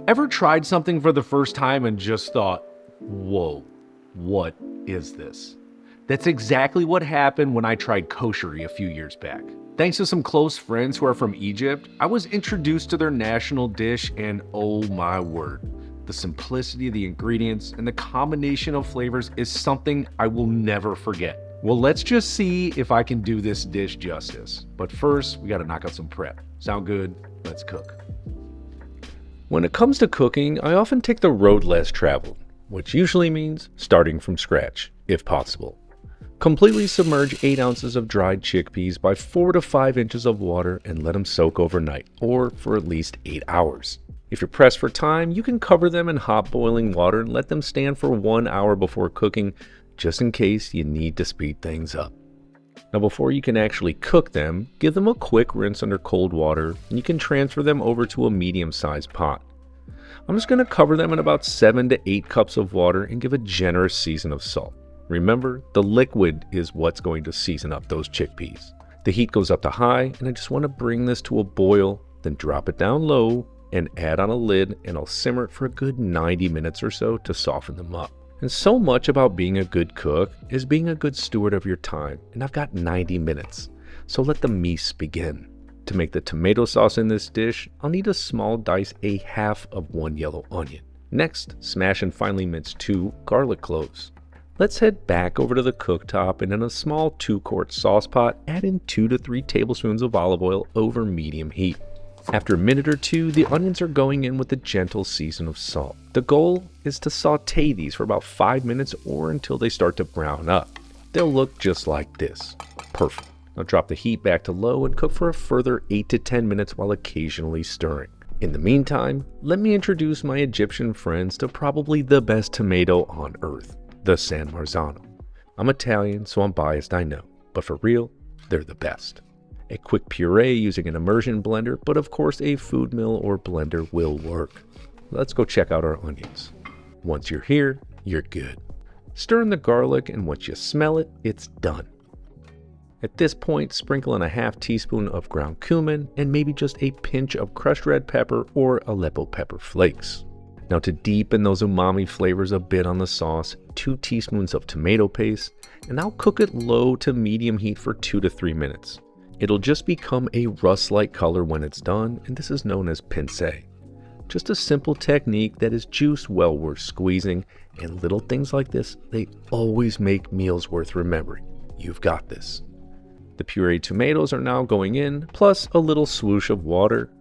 Ever tried something for the first time and just thought, whoa, what is this? That's exactly what happened when I tried koshari a few years back. Thanks to some close friends who are from Egypt, I was introduced to their national dish, and oh my word, the simplicity of the ingredients and the combination of flavors is something I will never forget. Well, let's just see if I can do this dish justice. But first, we gotta knock out some prep. Sound good? Let's cook. When it comes to cooking, I often take the road less traveled, which usually means starting from scratch, if possible. Completely submerge 8 ounces of dried chickpeas by 4 to 5 inches of water and let them soak overnight, or for at least 8 hours. If you're pressed for time, you can cover them in hot boiling water and let them stand for 1 hour before cooking, just in case you need to speed things up. Now before you can actually cook them, give them a quick rinse under cold water, and you can transfer them over to a medium-sized pot. I'm just going to cover them in about 7 to 8 cups of water and give a generous season of salt. Remember, the liquid is what's going to season up those chickpeas. The heat goes up to high, and I just want to bring this to a boil, then drop it down low and add on a lid, and I'll simmer it for a good 90 minutes or so to soften them up. And so much about being a good cook is being a good steward of your time, and I've got 90 minutes, so let the meats begin. To make the tomato sauce in this dish, I'll need a small dice a half of 1 yellow onion. Next, smash and finely mince 2 garlic cloves. Let's head back over to the cooktop, and in a small 2-quart sauce pot, add in 2 to 3 tablespoons of olive oil over medium heat. After a minute or two, the onions are going in with a gentle season of salt. The goal is to saute these for about 5 minutes or until they start to brown up. They'll look just like this. Perfect. Now drop the heat back to low and cook for a further 8 to 10 minutes while occasionally stirring. In the meantime, let me introduce my Egyptian friends to probably the best tomato on earth, the San Marzano. I'm Italian, so I'm biased, I know, but for real, they're the best. A quick puree using an immersion blender, but of course a food mill or blender will work. Let's go check out our onions. Once you're here, you're good. Stir in the garlic, and once you smell it, it's done. At this point, sprinkle in a half teaspoon of ground cumin and maybe just a pinch of crushed red pepper or Aleppo pepper flakes. Now to deepen those umami flavors a bit on the sauce, 2 teaspoons of tomato paste, and I'll cook it low to medium heat for 2 to 3 minutes. It'll just become a rust-like color when it's done, and this is known as pincé. Just a simple technique that is juice well worth squeezing, and little things like this, they always make meals worth remembering. You've got this. The pureed tomatoes are now going in, plus a little swoosh of water,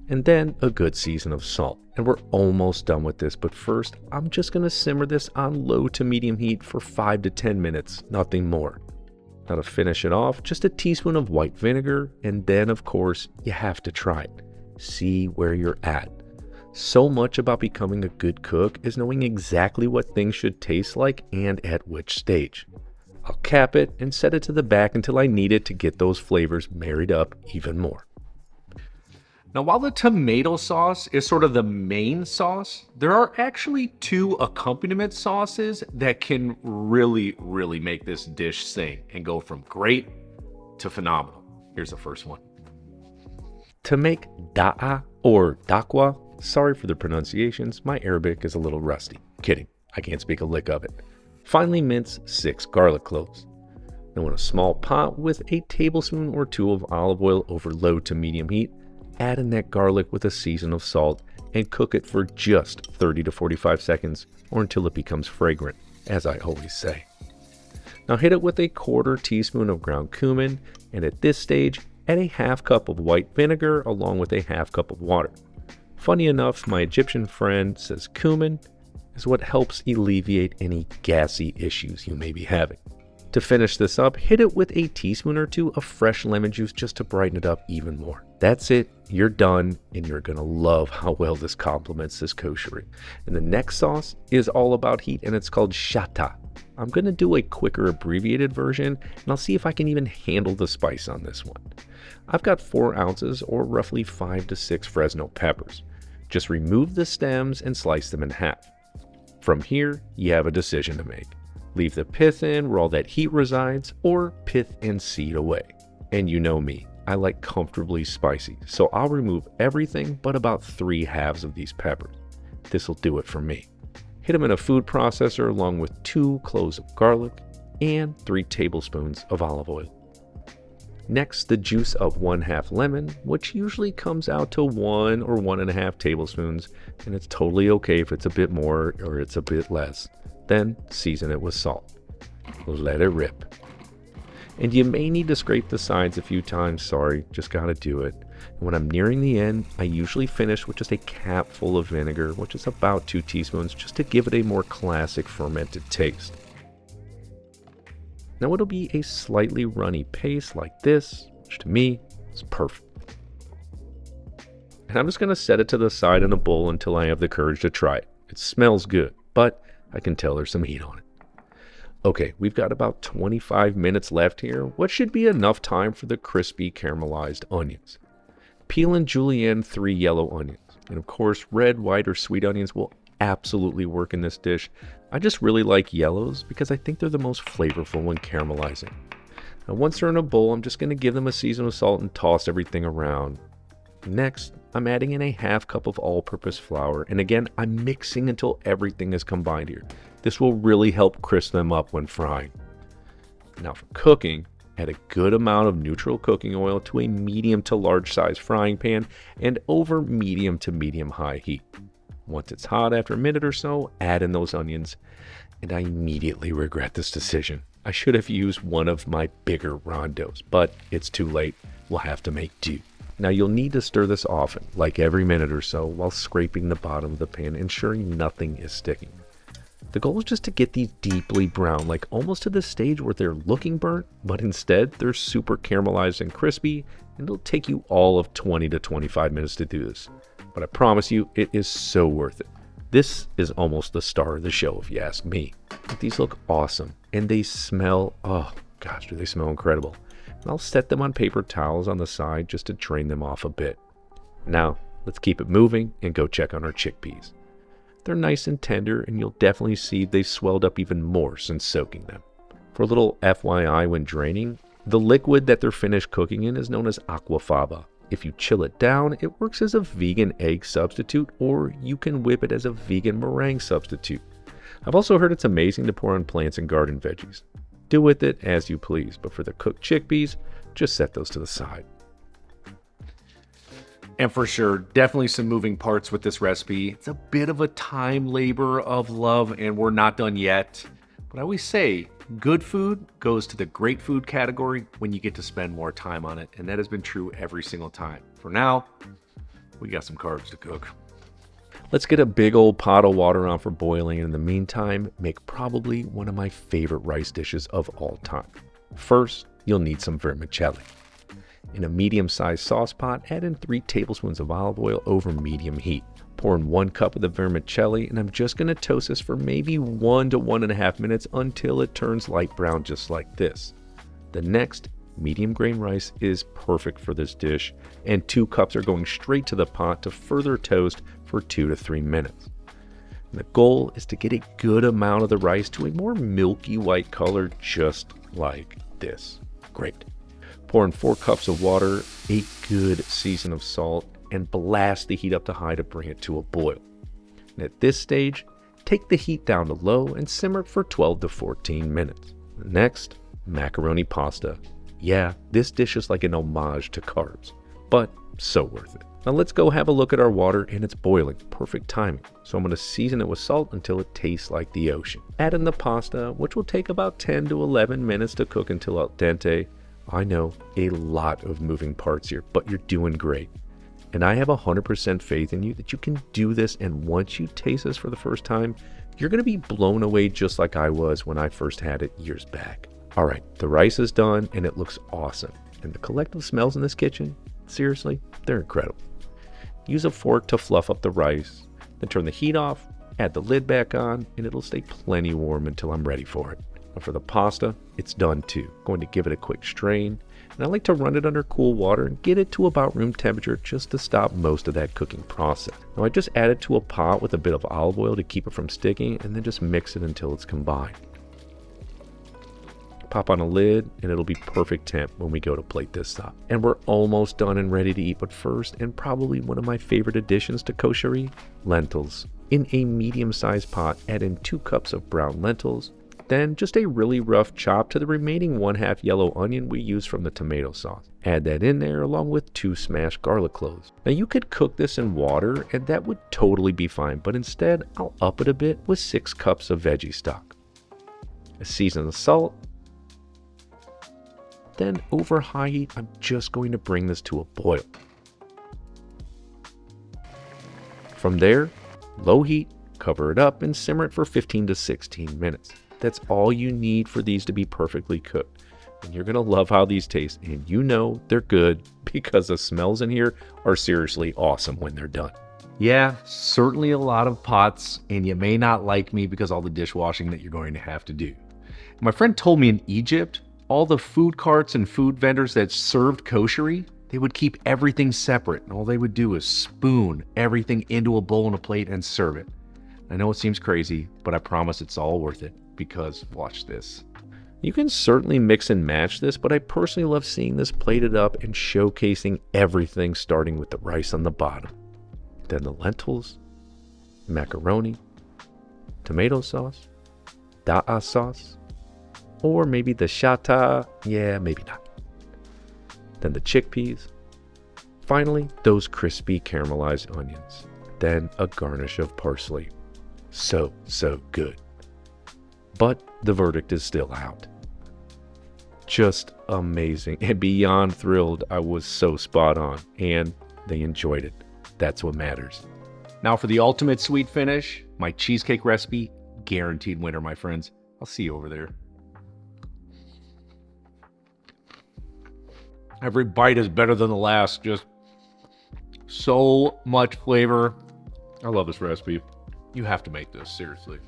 and then a good season of salt. And we're almost done with this, but first, I'm just going to simmer this on low to medium heat for 5 to 10 minutes, nothing more. Now to finish it off, just a teaspoon of white vinegar, and then of course, you have to try it. See where you're at. So much about becoming a good cook is knowing exactly what things should taste like and at which stage. I'll cap it and set it to the back until I need it to get those flavors married up even more. Now, while the tomato sauce is sort of the main sauce, there are actually 2 accompaniment sauces that can really make this dish sing and go from great to phenomenal. Here's the first one. To make daqqa or daqqa, sorry for the pronunciations, my Arabic is a little rusty. Kidding, I can't speak a lick of it. Finely mince 6 garlic cloves. Now in a small pot with a tablespoon or 2 of olive oil over low to medium heat, add in that garlic with a season of salt and cook it for just 30 to 45 seconds or until it becomes fragrant, as I always say. Now hit it with a 1/4 teaspoon of ground cumin, and at this stage, add a half cup of white vinegar along with a half cup of water. Funny enough, my Egyptian friend says cumin is what helps alleviate any gassy issues you may be having. To finish this up, hit it with a teaspoon or 2 of fresh lemon juice just to brighten it up even more. That's it, you're done, and you're gonna love how well this complements this koshari. And the next sauce is all about heat, and it's called shatta. I'm gonna do a quicker abbreviated version, and I'll see if I can even handle the spice on this one. I've got 4 ounces or roughly 5 to 6 Fresno peppers. Just remove the stems and slice them in half. From here, you have a decision to make. Leave the pith in where all that heat resides, or pith and seed away. And you know me, I like comfortably spicy, so I'll remove everything but about 3/2 of these peppers. This'll do it for me. Hit them in a food processor along with 2 cloves of garlic and 3 tablespoons of olive oil. Next, the juice of 1/2 lemon, which usually comes out to 1 or 1.5 tablespoons, and it's totally okay if it's a bit more or it's a bit less. Then season it with salt. Let it rip. And you may need to scrape the sides a few times, sorry, just gotta do it. And when I'm nearing the end, I usually finish with just a cap full of vinegar, which is about 2 teaspoons, just to give it a more classic fermented taste. Now it'll be a slightly runny paste like this, which to me is perfect. And I'm just gonna set it to the side in a bowl until I have the courage to try it. It smells good, but I can tell there's some heat on it. Okay, we've got about 25 minutes left here, which should be enough time for the crispy caramelized onions. Peel and julienne 3 yellow onions. And of course, red, white, or sweet onions will absolutely work in this dish. I just really like yellows because I think they're the most flavorful when caramelizing. Now once they're in a bowl, I'm just going to give them a season of salt and toss everything around. Next, I'm adding in a 1/2 cup of all-purpose flour, and again, I'm mixing until everything is combined here. This will really help crisp them up when frying. Now for cooking, add a good amount of neutral cooking oil to a medium to large size frying pan and over medium to medium high heat. Once it's hot after a minute or so, add in those onions, and I immediately regret this decision. I should have used one of my bigger rondos, but it's too late. We'll have to make do. Now you'll need to stir this often, like every minute or so, while scraping the bottom of the pan, ensuring nothing is sticking. The goal is just to get these deeply brown, like almost to the stage where they're looking burnt, but instead they're super caramelized and crispy, and it'll take you all of 20 to 25 minutes to do this. But I promise you, it is so worth it. This is almost the star of the show if you ask me. But these look awesome, and they smell, oh gosh, do they smell incredible. And I'll set them on paper towels on the side just to drain them off a bit. Now, let's keep it moving and go check on our chickpeas. They're nice and tender, and you'll definitely see they've swelled up even more since soaking them. For a little FYI when draining, the liquid that they're finished cooking in is known as aquafaba. If you chill it down, it works as a vegan egg substitute, or you can whip it as a vegan meringue substitute. I've also heard it's amazing to pour on plants and garden veggies. Do with it as you please, but for the cooked chickpeas, just set those to the side. And for sure, definitely some moving parts with this recipe. It's a bit of a time labor of love, and we're not done yet. But I always say, good food goes to the great food category when you get to spend more time on it, and that has been true every single time. For now, we got some carbs to cook. Let's get a big old pot of water on for boiling, and in the meantime, make probably one of my favorite rice dishes of all time. First, you'll need some vermicelli. In a medium-sized sauce pot, add in 3 tablespoons of olive oil over medium heat. Pour in 1 cup of the vermicelli, and I'm just going to toast this for maybe 1 to 1.5 minutes until it turns light brown just like this. The next, medium grain rice is perfect for this dish, and 2 cups are going straight to the pot to further toast for 2 to 3 minutes. And the goal is to get a good amount of the rice to a more milky white color just like this. Great. Pour in 4 cups of water, a good season of salt, and blast the heat up to high to bring it to a boil. And at this stage, take the heat down to low and simmer for 12 to 14 minutes. Next, macaroni pasta. Yeah, this dish is like an homage to carbs, but so worth it. Now let's go have a look at our water, and it's boiling. Perfect timing. So I'm going to season it with salt until it tastes like the ocean. Add in the pasta, which will take about 10 to 11 minutes to cook until al dente. I know, a lot of moving parts here, but you're doing great. And I have 100% faith in you that you can do this, and once you taste this for the first time, you're going to be blown away just like I was when I first had it years back. All right, the rice is done, and it looks awesome. And the collective smells in this kitchen, seriously, they're incredible. Use a fork to fluff up the rice, then turn the heat off, add the lid back on, and it'll stay plenty warm until I'm ready for it. Now for the pasta, it's done too. Going to give it a quick strain, and I like to run it under cool water and get it to about room temperature just to stop most of that cooking process. Now I just add it to a pot with a bit of olive oil to keep it from sticking, and then just mix it until it's combined. Pop on a lid and it'll be perfect temp when we go to plate this up. And we're almost done and ready to eat, but first, and probably one of my favorite additions to koshari, lentils. In a medium-sized pot, add in 2 cups of brown lentils, then just a really rough chop to the remaining 1/2 yellow onion we used from the tomato sauce. Add that in there along with 2 smashed garlic cloves. Now you could cook this in water and that would totally be fine, but instead I'll up it a bit with 6 cups of veggie stock. Season the salt. Then over high heat, I'm just going to bring this to a boil. From there, low heat, cover it up and simmer it for 15 to 16 minutes. That's all you need for these to be perfectly cooked. And you're going to love how these taste, and you know they're good because the smells in here are seriously awesome when they're done. Yeah, certainly a lot of pots, and you may not like me because all the dishwashing that you're going to have to do. My friend told me in Egypt, all the food carts and food vendors that served koshari, they would keep everything separate, and all they would do is spoon everything into a bowl and a plate and serve it. I know it seems crazy, but I promise it's all worth it, because watch this. You can certainly mix and match this, but I personally love seeing this plated up and showcasing everything, starting with the rice on the bottom. Then the lentils, macaroni, tomato sauce, daqqa sauce, or maybe the shatta, yeah, maybe not. Then the chickpeas. Finally, those crispy caramelized onions. Then a garnish of parsley. So good. But the verdict is still out. Just amazing and beyond thrilled. I was so spot on and they enjoyed it. That's what matters. Now for the ultimate sweet finish, my cheesecake recipe, guaranteed winner, my friends. I'll see you over there. Every bite is better than the last. Just so much flavor. I love this recipe. You have to make this, seriously.